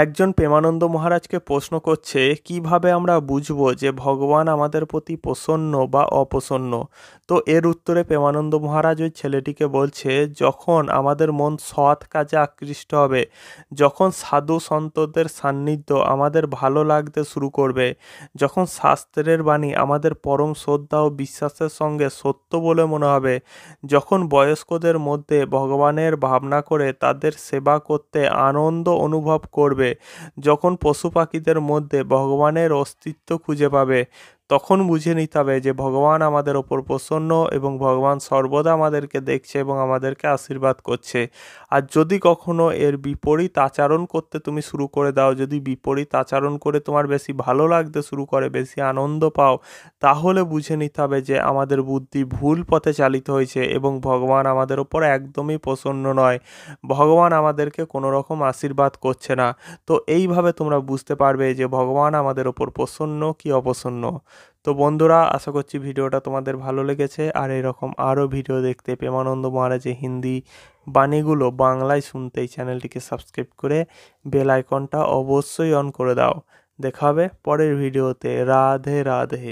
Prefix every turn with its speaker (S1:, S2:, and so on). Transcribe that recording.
S1: একজন প্রেমানন্দ মহারাজকে প্রশ্ন করছে কিভাবে আমরা বুঝবো যে ভগবান আমাদের প্রতি প্রসন্ন বা অপ্রসন্ন। তো এর উত্তরে প্রেমানন্দ মহারাজ ওই ছেলেটিকে বলছে, যখন আমাদের মন সৎ কাজে আকৃষ্ট হবে, যখন সাধু সন্তদের সান্নিধ্য আমাদের ভালো লাগতে শুরু করবে, যখন শাস্ত্রের বাণী আমাদের পরম শ্রদ্ধা ও বিশ্বাসের সঙ্গে সত্য বলে মনে হবে, যখন বয়স্কদের মধ্যে ভগবানের ভাবনা করে তাদের সেবা করতে আনন্দ অনুভব করবে, যখন পশু পাখিদের মধ্যে ভগবানের অস্তিত্ব খুঁজে পাবে, তখন বুঝে নিতে হবে যে ভগবান আমাদের ওপর প্রসন্ন এবং ভগবান সর্বদা আমাদেরকে দেখছে এবং আমাদেরকে আশীর্বাদ করছে। আর যদি কখনো এর বিপরীত আচরণ করতে তুমি শুরু করে দাও, যদি বিপরীত আচরণ করে তোমার বেশি ভালো লাগতে শুরু করে, বেশি আনন্দ পাও, তাহলে বুঝে নিতে হবে যে আমাদের বুদ্ধি ভুল পথে চালিত হয়েছে এবং ভগবান আমাদের ওপর একদমই প্রসন্ন নয়, ভগবান আমাদেরকে কোনো রকম আশীর্বাদ করছে না। তো এইভাবে তোমরা বুঝতে পারবে যে ভগবান আমাদের ওপর প্রসন্ন কি অপ্রসন্ন। তো বন্ধুরা, আশা করছি ভিডিওটা তোমাদের ভালো লেগেছে। আর এরকম আরও ভিডিও দেখতে প্রেমানন্দ মহারাজের হিন্দি বাণীগুলো বাংলায় শুনতে এই চ্যানেলটিকে সাবস্ক্রাইব করে বেল আইকনটা অবশ্যই অন করে দাও। দেখা হবে পরের ভিডিওতে। রাধে রাধে।